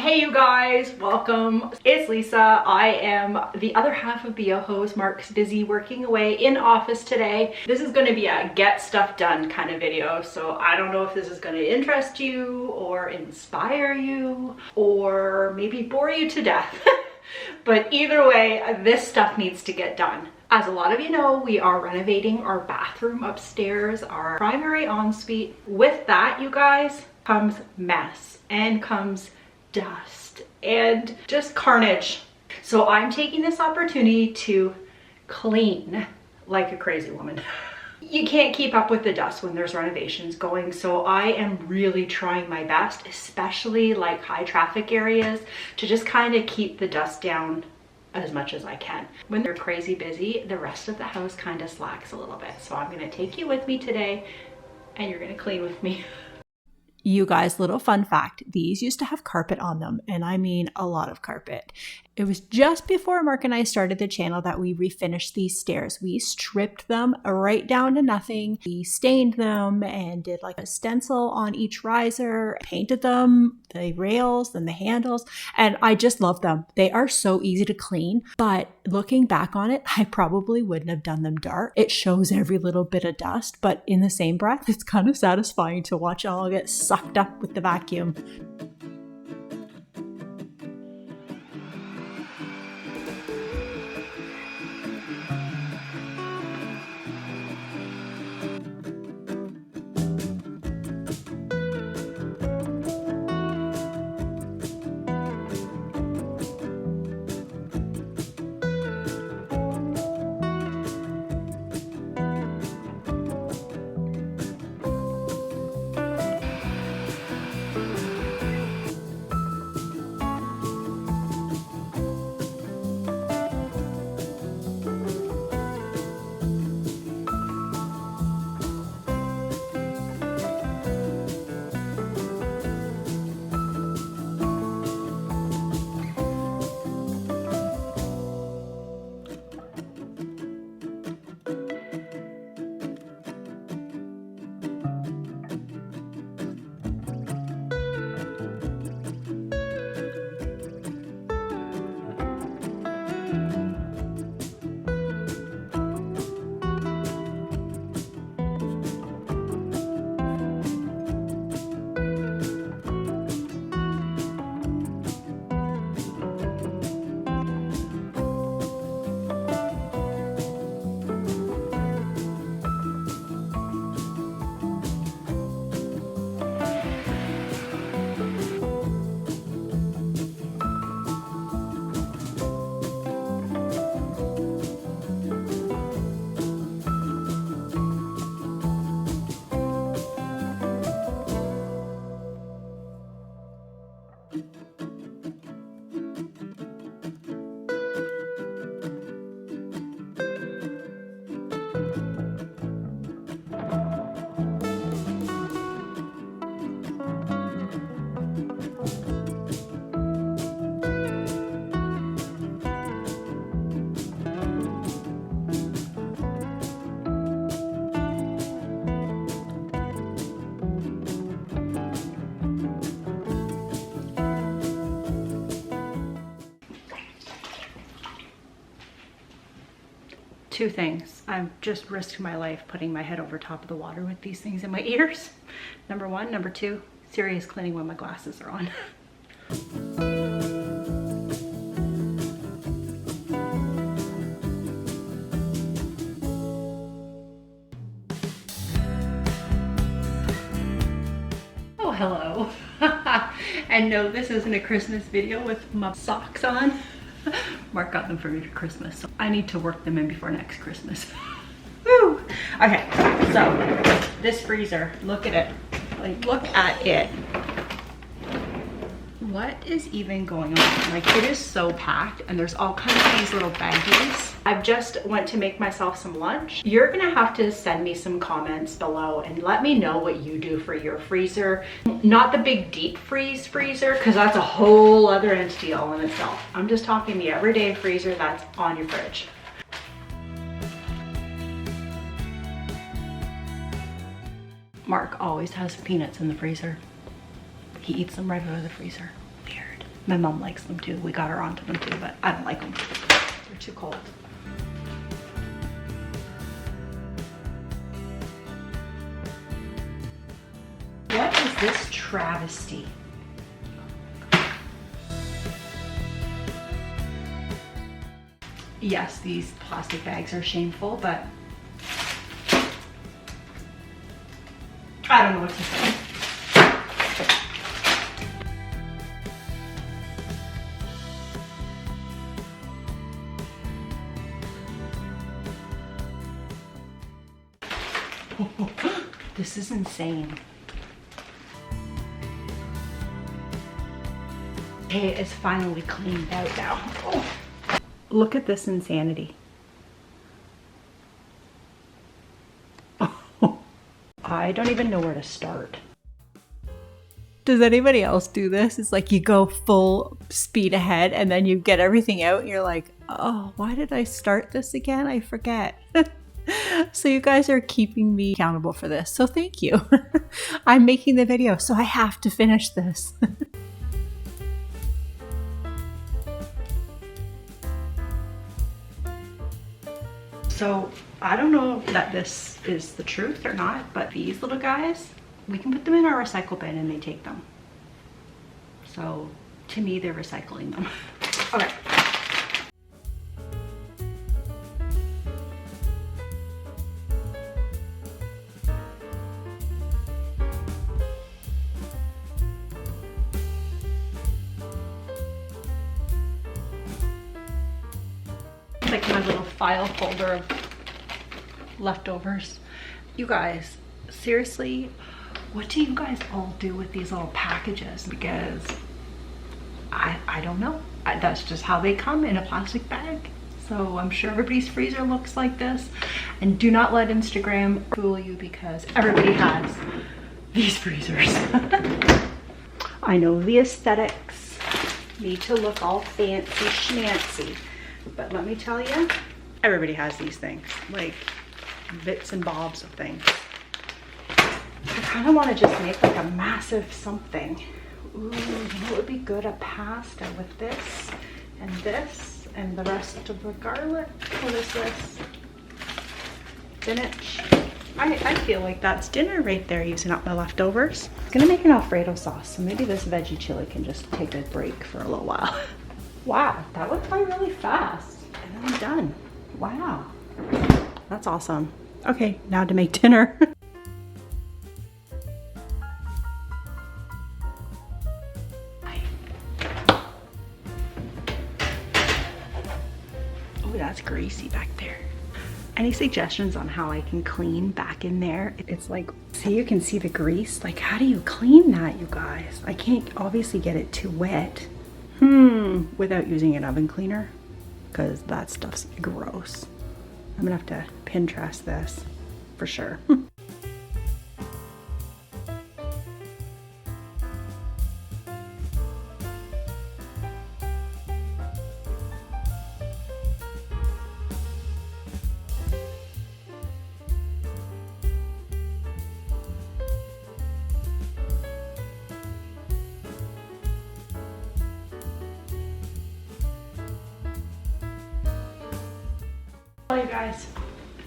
Hey you guys, welcome. It's Lisa. I am the other half of the host. Mark's busy working away in office today. This is going to be a get stuff done kind of video, so I don't know if this is going to interest you or inspire you or maybe bore you to death. But either way, this stuff needs to get done. As a lot of you know, we are renovating our bathroom upstairs, our primary ensuite. With that, you guys, comes mess and comes dust and just carnage. So I'm taking this opportunity to clean like a crazy woman. You can't keep up with the dust when there's renovations going, so I am really trying my best, especially like high traffic areas, to just kind of keep the dust down as much as I can. When they're crazy busy, the rest of the house kind of slacks a little bit. So I'm going to take you with me today and you're going to clean with me. You guys, little fun fact, these used to have carpet on them, and I mean a lot of carpet. It was just before Mark and I started the channel that we refinished these stairs. We stripped them right down to nothing. We stained them and did like a stencil on each riser, painted them, the rails and the handles, and I just love them. They are so easy to clean, but looking back on it, I probably wouldn't have done them dark. It shows every little bit of dust, but in the same breath, it's kind of satisfying to watch it all get sucked up with the vacuum. Two things. I've just risked my life putting my head over top of the water with these things in my ears. Number one. Number two, serious cleaning when my glasses are on. Oh, hello. And no, this isn't a Christmas video with my socks on. Mark got them for me for Christmas, so I need to work them in before next Christmas. Woo! Okay, so this freezer, look at it. Like, look at it. What is even going on? Like, it is so packed, and there's all kinds of these little baggies. I've just went to make myself some lunch. You're gonna have to send me some comments below and let me know what you do for your freezer. Not the big deep freezer, because that's a whole other entity all in itself. I'm just talking the everyday freezer that's on your fridge. Mark always has peanuts in the freezer. He eats them right out of the freezer. Weird. My mom likes them too. We got her onto them too, but I don't like them. They're too cold. What is this travesty? Yes, these plastic bags are shameful, but I don't know what to say. This is insane. Okay, it's finally cleaned out now. Oh. Look at this insanity. Oh. I don't even know where to start. Does anybody else do this? It's like you go full speed ahead and then you get everything out and you're like, oh, why did I start this again? I forget. So you guys are keeping me accountable for this. So thank you. I'm making the video, so I have to finish this. So I don't know that this is the truth or not, but these little guys, we can put them in our recycle bin and they take them. So to me, they're recycling them. Okay. Like my little file folder of leftovers. You guys, seriously, what do you guys all do with these little packages? Because I don't know. That's just how they come, in a plastic bag. So I'm sure everybody's freezer looks like this. And do not let Instagram fool you, because everybody has these freezers. I know the aesthetics need to look all fancy schmancy. But let me tell you, everybody has these things, like bits and bobs of things. I kind of want to just make like a massive something. Ooh, you know what would be good? A pasta with this and the rest of the garlic. What is this? Spinach. I feel like that's dinner right there, using up my leftovers. I'm gonna make an Alfredo sauce, so maybe this veggie chili can just take a break for a little while. Wow, that went by really fast. And then I'm done. Wow. That's awesome. Okay, now to make dinner. Oh, that's greasy back there. Any suggestions on how I can clean back in there? It's like, see, you can see the grease. Like, how do you clean that, you guys? I can't obviously get it too wet. Without using an oven cleaner, because that stuff's gross. I'm gonna have to Pinterest this for sure. Well, you guys,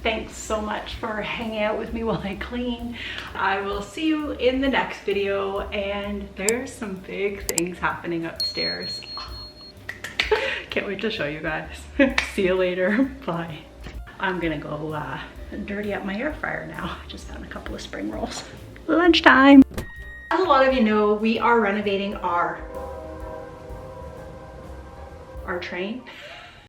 thanks so much for hanging out with me while I clean. I will see you in the next video, and there's some big things happening upstairs. Can't wait to show you guys. See you later. Bye. I'm gonna go dirty up my air fryer now. I just found a couple of spring rolls. Lunchtime. As a lot of you know, we are renovating our train.